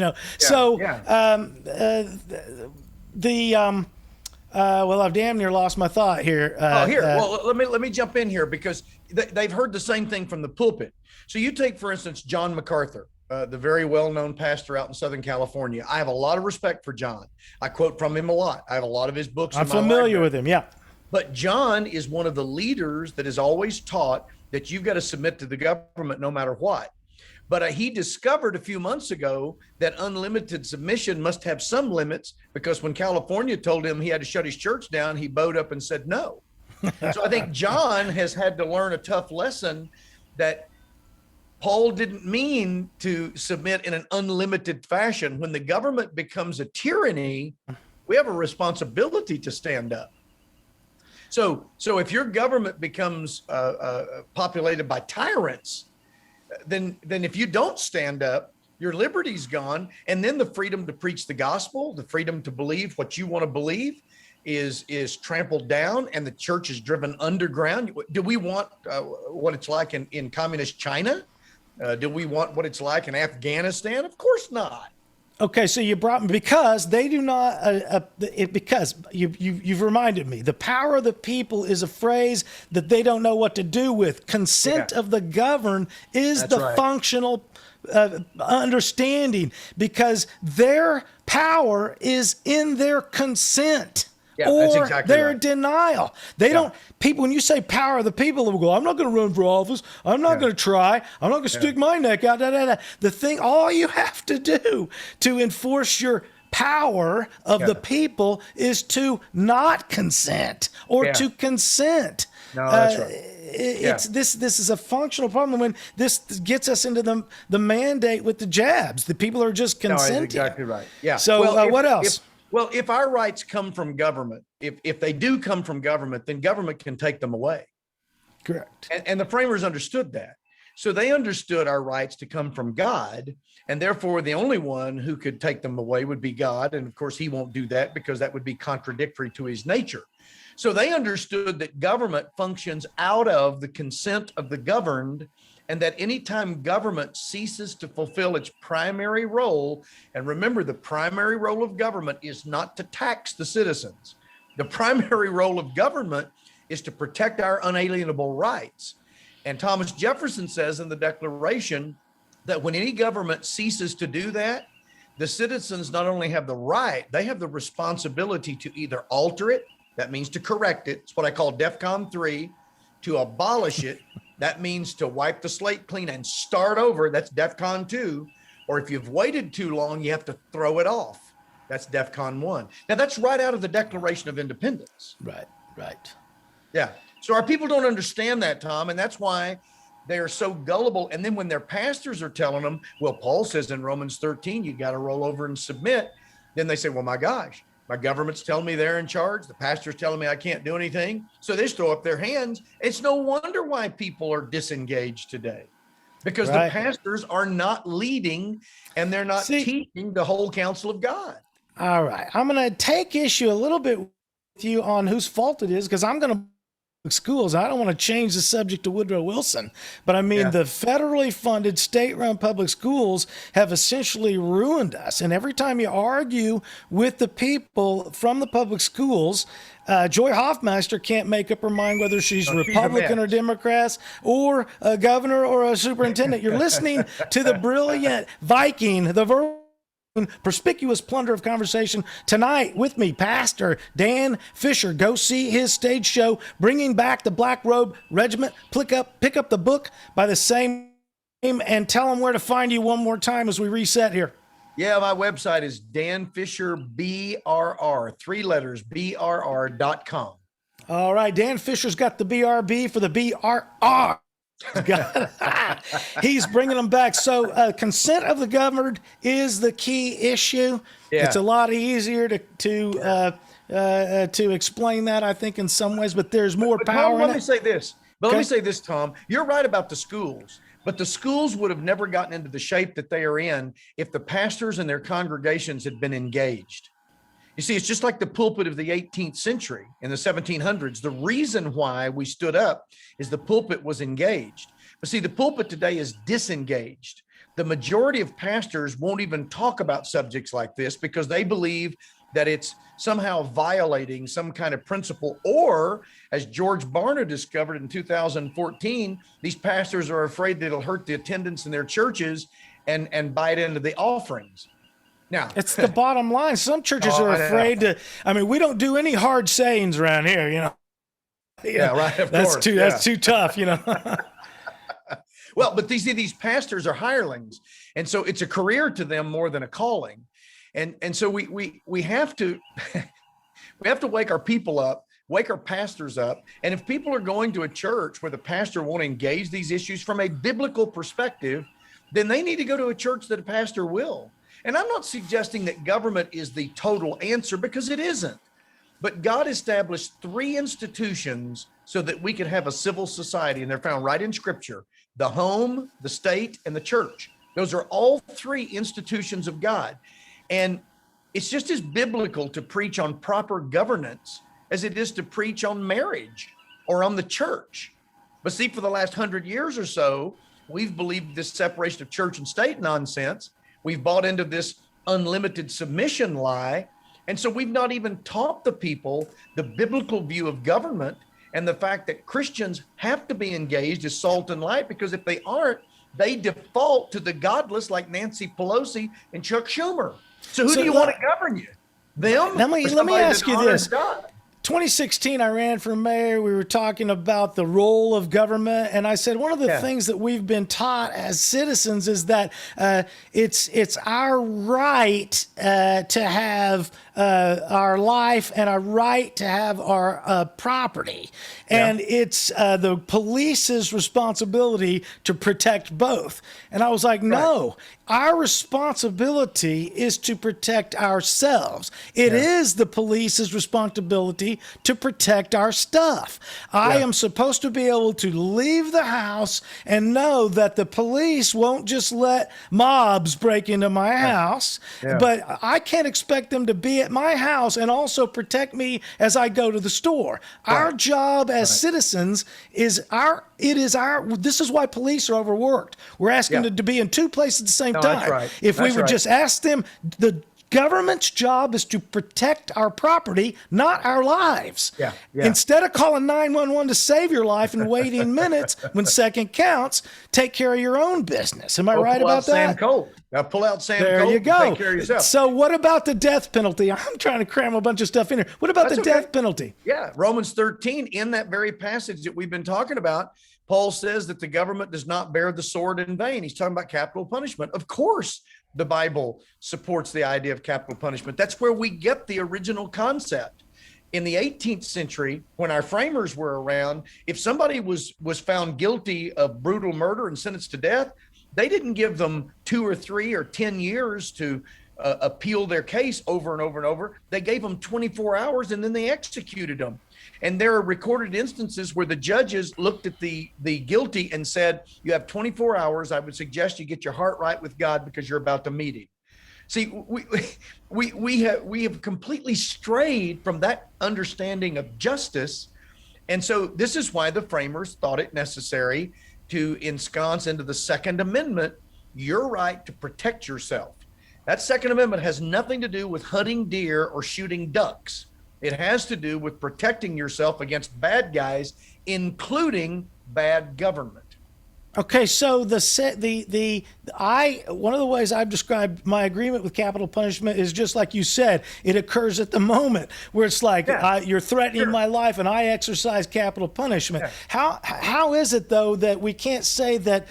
Well, I've damn near lost my thought here. Well, let me jump in here, because they've heard the same thing from the pulpit. So you take, for instance, John MacArthur, the very well-known pastor out in Southern California. I have a lot of respect for John. I quote from him a lot. I have a lot of his books. I'm familiar with him, yeah. But John is one of the leaders that has always taught that you've got to submit to the government no matter what. But he discovered a few months ago that unlimited submission must have some limits, because when California told him he had to shut his church down, he bowed up and said no. So I think John has had to learn a tough lesson that Paul didn't mean to submit in an unlimited fashion. When the government becomes a tyranny, we have a responsibility to stand up. So if your government becomes populated by tyrants, then if you don't stand up, your liberty's gone, and then the freedom to preach the gospel, the freedom to believe what you want to believe, is trampled down, and the church is driven underground. Do we want what it's like in communist China? Do we want what it's like in Afghanistan? Of course not. Okay, so you brought me, because they do not. Because you've reminded me. The power of the people is a phrase that they don't know what to do with. Consent of the governed is functional understanding, because their power is in their consent. Yeah, or that's exactly their right. denial. They don't. People, when you say power of the people, they will go, I'm not going to run for office. I'm not going to try. I'm not going to stick my neck out. The thing, all you have to do to enforce your power of the people is to not consent or to consent. No, that's right. This is a functional problem. When this gets us into the mandate with the jabs, the people are just consenting. No, that's exactly right. Yeah. So what else? If our rights come from government, if they do come from government, then government can take them away. Correct. And the framers understood that. So they understood our rights to come from God, and therefore the only one who could take them away would be God. And of course, he won't do that because that would be contradictory to his nature. So they understood that government functions out of the consent of the governed, and that anytime government ceases to fulfill its primary role, and remember, the primary role of government is not to tax the citizens. The primary role of government is to protect our unalienable rights. And Thomas Jefferson says in the Declaration that when any government ceases to do that, the citizens not only have the right, they have the responsibility to either alter it, that means to correct it. It's what I call DEFCON 3, to abolish it. That means to wipe the slate clean and start over. That's DEFCON 2. Or if you've waited too long, you have to throw it off. That's DEFCON 1. Now, that's right out of the Declaration of Independence. Right. Yeah. So our people don't understand that, Tom, and that's why they are so gullible. And then when their pastors are telling them, well, Paul says in Romans 13, you got to roll over and submit. Then they say, well, my gosh, my government's telling me they're in charge. The pastor's telling me I can't do anything. So they just throw up their hands. It's no wonder why people are disengaged today, because the pastors are not leading and they're not teaching the whole counsel of God. All right. I'm going to take issue a little bit with you on whose fault it is, because I'm going to schools. I don't want to change the subject to Woodrow Wilson, but I mean, the federally funded state-run public schools have essentially ruined us. And every time you argue with the people from the public schools, Joy Hoffmeister can't make up her mind whether she's Republican or Democrat or a governor or a superintendent. You're listening to the brilliant Viking, the perspicuous plunder of conversation tonight with me, Pastor Dan Fisher. Go see his stage show, Bringing Back the Black Robe Regiment. Pick up the book by the same name, and tell them where to find you one more time as we reset here. Yeah, my website is Dan Fisher BRR, 3 letters, BRR.com. All right, Dan Fisher's got the BRB for the BRR. He's bringing them back. So consent of the governed is the key issue. It's a lot easier to explain that, I think, in some ways, but there's more power in it. Let me say this. Let me say this, Tom. You're right about the schools, but the schools would have never gotten into the shape that they are in if the pastors and their congregations had been engaged. You see, it's just like the pulpit of the 18th century in the 1700s. The reason why we stood up is the pulpit was engaged. But see, the pulpit today is disengaged. The majority of pastors won't even talk about subjects like this because they believe that it's somehow violating some kind of principle. Or, as George Barna discovered in 2014, these pastors are afraid that it'll hurt the attendance in their churches and bite into the offerings. Now, it's the bottom line. Some churches are afraid to. I mean, we don't do any hard sayings around here, you know. Right. Of that's course. That's too tough, you know. Well, but these pastors are hirelings, and so it's a career to them more than a calling, and so we have to we have to wake our people up, wake our pastors up, and if people are going to a church where the pastor won't engage these issues from a biblical perspective, then they need to go to a church that a pastor will. And I'm not suggesting that government is the total answer, because it isn't. But God established 3 institutions so that we could have a civil society, and they're found right in Scripture: the home, the state, and the church. Those are all 3 institutions of God. And it's just as biblical to preach on proper governance as it is to preach on marriage or on the church. But see, for the last 100 years or so, we've believed this separation of church and state nonsense. We've bought into this unlimited submission lie. And so we've not even taught the people the biblical view of government and the fact that Christians have to be engaged as salt and light, because if they aren't, they default to the godless like Nancy Pelosi and Chuck Schumer. So who do you want to govern you? Them? Let me ask you this. God? 2016, I ran for mayor. We were talking about the role of government, and I said one of the things that we've been taught as citizens is that it's our right to have our life and our right to have our property, and it's the police's responsibility to protect both. And I was like, no, our responsibility is to protect ourselves. It is the police's responsibility property to protect our stuff. I am supposed to be able to leave the house and know that the police won't just let mobs break into my house, but I can't expect them to be at my house and also protect me as I go to the store. Our job as citizens is this is why police are overworked. We're asking them to be in two places at the same time. That's right. If we would just ask them, the government's job is to protect our property, not our lives. Instead of calling 911 to save your life and waiting minutes when second counts, take care of your own business. Am I right about that? Sam Colt. Now pull out Sam There Colt you and go. take care of yourself. So what about the death penalty? I'm trying to cram a bunch of stuff in here. What about the death penalty? Yeah, Romans 13, in that very passage that we've been talking about, Paul says that the government does not bear the sword in vain. He's talking about capital punishment. Of course, the Bible supports the idea of capital punishment. That's where we get the original concept. In the 18th century, when our framers were around, if somebody was found guilty of brutal murder and sentenced to death, they didn't give them 2 or 3 or 10 years to appeal their case over and over and over. They gave them 24 hours and then they executed them. And there are recorded instances where the judges looked at the guilty and said, you have 24 hours. I would suggest you get your heart right with God because you're about to meet him. See, we have completely strayed from that understanding of justice. And so this is why the framers thought it necessary to ensconce into the Second Amendment your right to protect yourself. That Second Amendment has nothing to do with hunting deer or shooting ducks. It has to do with protecting yourself against bad guys, including bad government. Okay, so one of the ways I've described my agreement with capital punishment is just like you said, it occurs at the moment where it's like you're threatening my life and I exercise capital punishment. How is it though that we can't say that?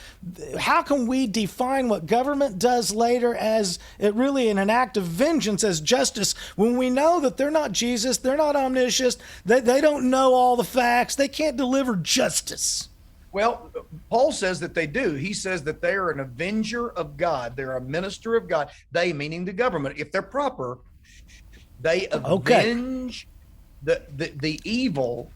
How can we define what government does later as it really in an act of vengeance as justice when we know that they're not Jesus, they're not omniscient, they don't know all the facts, they can't deliver justice? Well, Paul says that they do. He says that they are an avenger of God. They're a minister of God. They, meaning the government, if they're proper, they avenge the evil.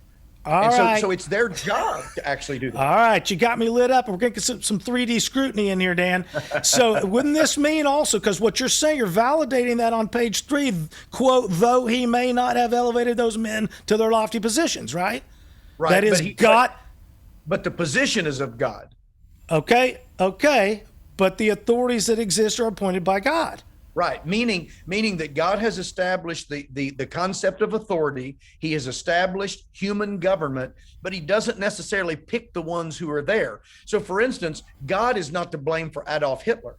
So it's their job to actually do that. All right, you got me lit up. We're going to get some 3D scrutiny in here, Dan. So wouldn't this mean also, because what you're saying, you're validating that on page 3, quote, though he may not have elevated those men to their lofty positions, right? Right. That is God. But the position is of God. Okay. But the authorities that exist are appointed by God. Right. Meaning that God has established the concept of authority. He has established human government, but he doesn't necessarily pick the ones who are there. So for instance, God is not to blame for Adolf Hitler.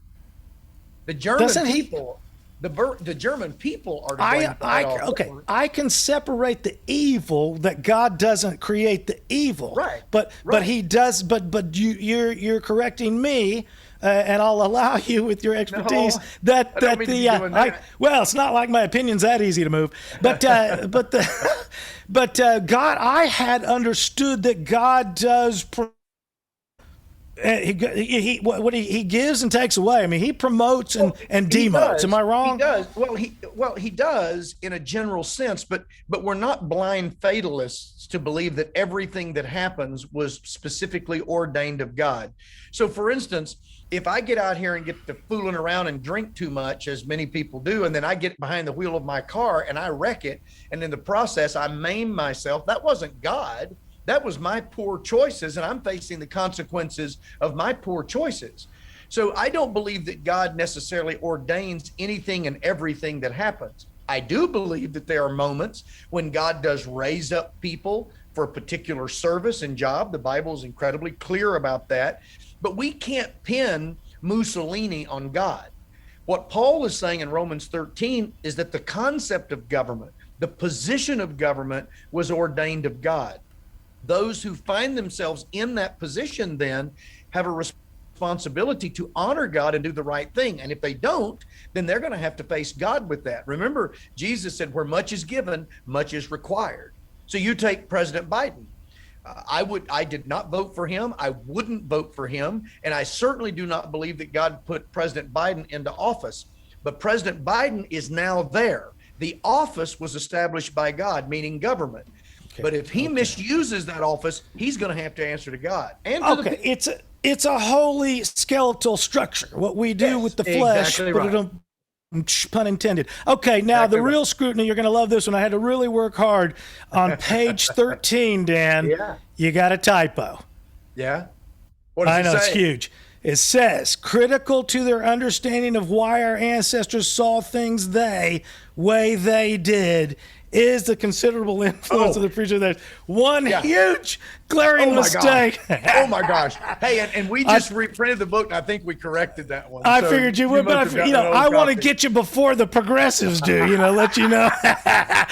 The German people. The German people are to blame for Adolf Hitler. I can separate the evil that God doesn't create the evil. Right. But he does. But you're correcting me, and I'll allow you with your expertise that well, it's not like my opinion's that easy to move. But but God, I had understood that God does. He gives and takes away. I mean, he promotes and demotes. Am I wrong? He does. He does in a general sense, but we're not blind fatalists to believe that everything that happens was specifically ordained of God. So, for instance, if I get out here and get to fooling around and drink too much, as many people do, and then I get behind the wheel of my car and I wreck it, and in the process I maim myself, that wasn't God. That was my poor choices, and I'm facing the consequences of my poor choices. So I don't believe that God necessarily ordains anything and everything that happens. I do believe that there are moments when God does raise up people for a particular service and job. The Bible is incredibly clear about that. But we can't pin Mussolini on God. What Paul is saying in Romans 13 is that the concept of government, the position of government, was ordained of God. Those who find themselves in that position then have a responsibility to honor God and do the right thing. And if they don't, then they're going to have to face God with that. Remember, Jesus said, where much is given, much is required. So you take President Biden. I did not vote for him. I wouldn't vote for him. And I certainly do not believe that God put President Biden into office. But President Biden is now there. The office was established by God, meaning government. Okay. But if he misuses that office, he's going to have to answer to God. And to it's a holy skeletal structure. What we do with the flesh, pun intended. Okay, now the real scrutiny, you're going to love this one. I had to really work hard on page 13, Dan. Yeah. You got a typo. Yeah. What does I it know, say? it's huge. It says, critical to their understanding of why our ancestors saw things way they did is the considerable influence of the preacher. There's one huge glaring mistake. Oh my gosh. Hey, and we just reprinted the book, and I think we corrected that one. I figured you would, but I want to get you before the progressives do, let you know.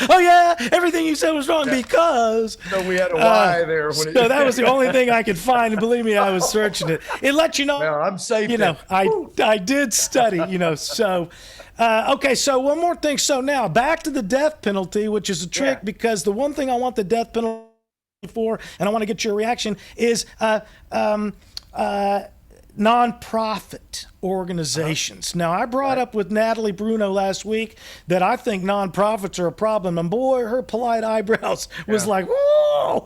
Oh yeah, everything you said was wrong because. So we had a Y there. So that was the only thing I could find, and believe me, I was searching it. It let you know. No, I'm safe. I did study, so. Okay, so one more thing. So now back to the death penalty, which is a trick because the one thing I want the death penalty for, and I want to get your reaction, is nonprofit organizations. Now, I brought up with Natalie Bruno last week that I think nonprofits are a problem, and boy, her polite eyebrows was like, whoa!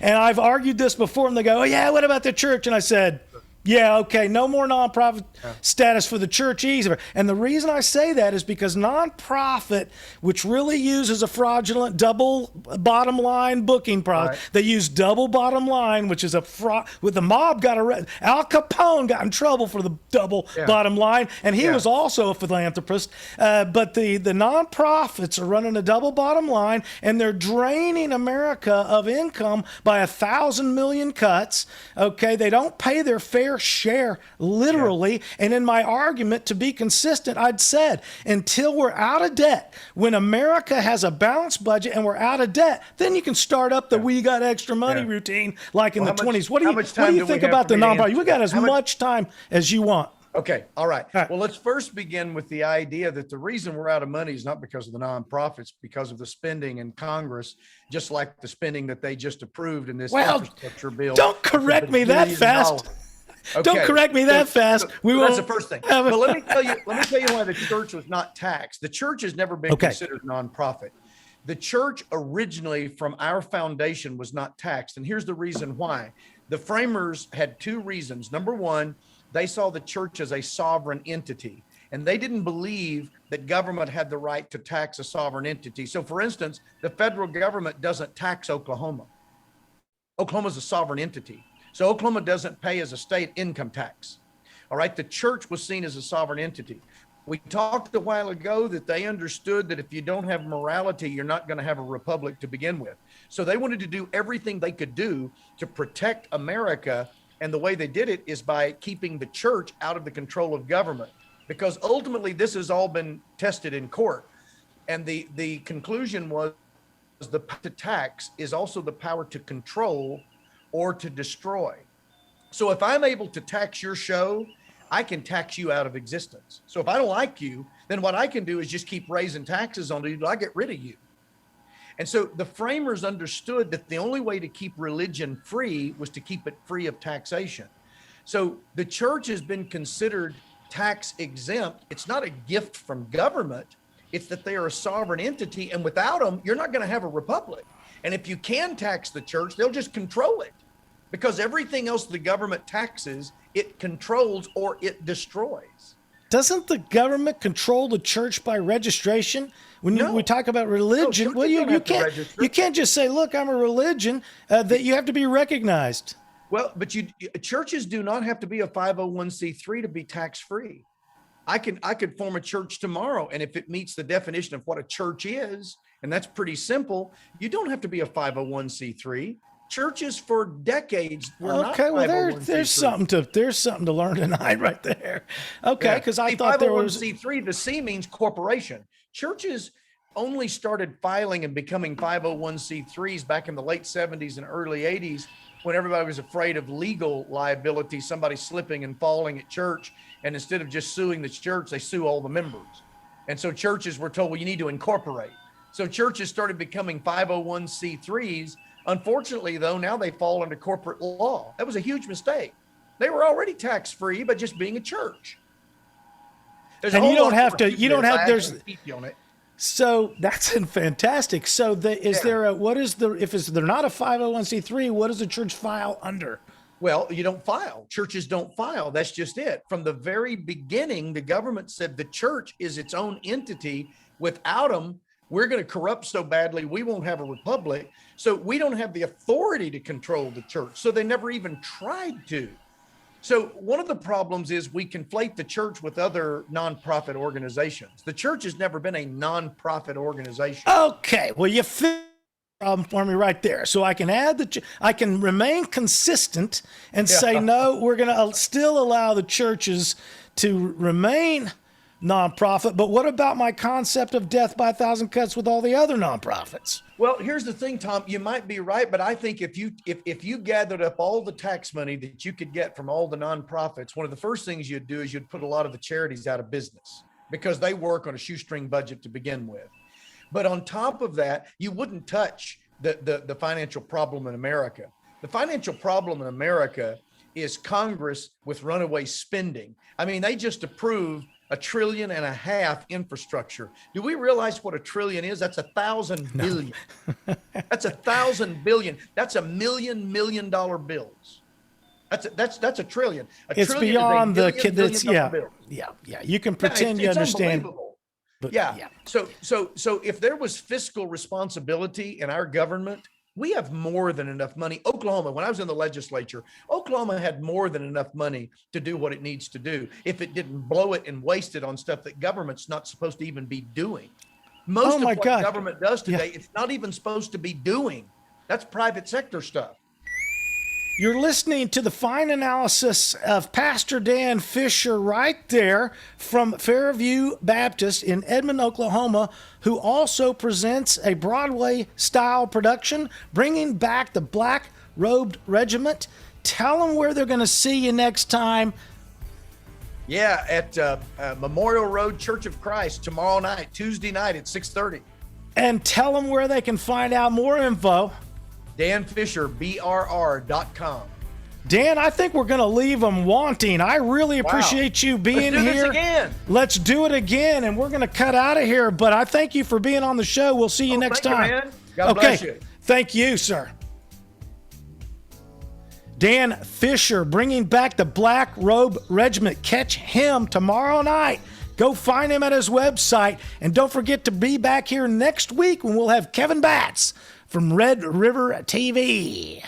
And I've argued this before, and they go, oh yeah, what about the church? And I said, yeah, okay, no more nonprofit status for the church either. And the reason I say that is because nonprofit, which really uses a fraudulent double bottom line booking process, they use double bottom line, which is a fraud. With the mob got arrested. Al Capone got in trouble for the double bottom line, and he was also a philanthropist. But the nonprofits are running a double bottom line, and they're draining America of income by 1,000 million cuts. Okay, they don't pay their fair share, literally. And in my argument, to be consistent, I'd said until we're out of debt, when America has a balanced budget and we're out of debt, then you can start up the we got extra money routine like in the 20s. What do you think about the nonprofit? We got as much time as you want. Okay. All right. Well, let's first begin with the idea that the reason we're out of money is not because of the nonprofits, because of the spending in Congress, just like the spending that they just approved in this infrastructure bill. Don't correct me that fast. Okay. Don't correct me that fast. That's the first thing. But let me tell you why the church was not taxed. The church has never been considered nonprofit. The church originally, from our foundation, was not taxed. And here's the reason why. The framers had two reasons. Number one, they saw the church as a sovereign entity, and they didn't believe that government had the right to tax a sovereign entity. So for instance, the federal government doesn't tax Oklahoma. Oklahoma's a sovereign entity. So Oklahoma doesn't pay as a state income tax. All right. The church was seen as a sovereign entity. We talked a while ago that they understood that if you don't have morality, you're not going to have a republic to begin with. So they wanted to do everything they could do to protect America. And the way they did it is by keeping the church out of the control of government, because ultimately this has all been tested in court. And the conclusion was the power to tax is also the power to control or to destroy. So if I'm able to tax your show, I can tax you out of existence. So if I don't like you, then what I can do is just keep raising taxes on you till I get rid of you. And so the framers understood that the only way to keep religion free was to keep it free of taxation. So the church has been considered tax exempt. It's not a gift from government. It's that they are a sovereign entity, and without them, you're not going to have a republic. And if you can tax the church, they'll just control it, because everything else the government taxes, it controls or it destroys. Doesn't the government control the church by registration? When we talk about religion, you can't just say, look, I'm a religion, that you have to be recognized. Well, but churches do not have to be a 501c3 to be tax-free. I could form a church tomorrow, and if it meets the definition of what a church is, and that's pretty simple, you don't have to be a 501c3. Churches for decades were not 501c3. There's something to learn tonight right there. Okay, because I thought there was 501c3. The C means corporation. Churches only started filing and becoming 501c3s back in the late 70s and early 80s, when everybody was afraid of legal liability, somebody slipping and falling at church, and instead of just suing the church, they sue all the members. And so churches were told, well, you need to incorporate. So churches started becoming 501c3s. Unfortunately, though, now they fall under corporate law. That was a huge mistake. They were already tax-free by just being a church. And you don't have to, So that's fantastic. So they're not a 501c3, what does the church file under? Well, you don't file. Churches don't file. That's just it. From the very beginning, the government said the church is its own entity. Without them, we're going to corrupt so badly, we won't have a republic. So we don't have the authority to control the church. So they never even tried to. So one of the problems is we conflate the church with other nonprofit organizations. The church has never been a nonprofit organization. Okay, well, you fixed the problem for me right there. So I can I can remain consistent and say, no, we're going to still allow the churches to remain nonprofit. But what about my concept of death by 1,000 cuts with all the other nonprofits? Well, here's the thing, Tom, you might be right, but I think if you gathered up all the tax money that you could get from all the nonprofits, one of the first things you'd do is you'd put a lot of the charities out of business because they work on a shoestring budget to begin with. But on top of that, you wouldn't touch the financial problem in America. The financial problem in America is Congress with runaway spending. I mean, they just approved $1.5 trillion infrastructure. Do we realize what $1 trillion is? That's 1,000 billion. That's 1,000 billion. That's $1 million bills. That's $1 trillion. It's trillion beyond is a the kid. That's yeah. You can pretend you understand. But yeah. So if there was fiscal responsibility in our government, we have more than enough money. Oklahoma, when I was in the legislature, Oklahoma had more than enough money to do what it needs to do if it didn't blow it and waste it on stuff that government's not supposed to even be doing. Most of what government does today, it's not even supposed to be doing. That's private sector stuff. You're listening to the fine analysis of Pastor Dan Fisher right there from Fairview Baptist in Edmond, Oklahoma, who also presents a Broadway-style production, bringing back the Black Robed Regiment. Tell them where they're going to see you next time. Yeah, at Memorial Road Church of Christ tomorrow night, Tuesday night at 6:30. And tell them where they can find out more info. DanFisherBRR.com. Dan, I think we're going to leave them wanting. I really appreciate you being here. Let's do this again. Let's do it again, and we're going to cut out of here. But I thank you for being on the show. We'll see you next time. You, man. God bless you. Thank you, sir. Dan Fisher bringing back the Black Robe Regiment. Catch him tomorrow night. Go find him at his website. And don't forget to be back here next week when we'll have Kevin Batts from Red River TV.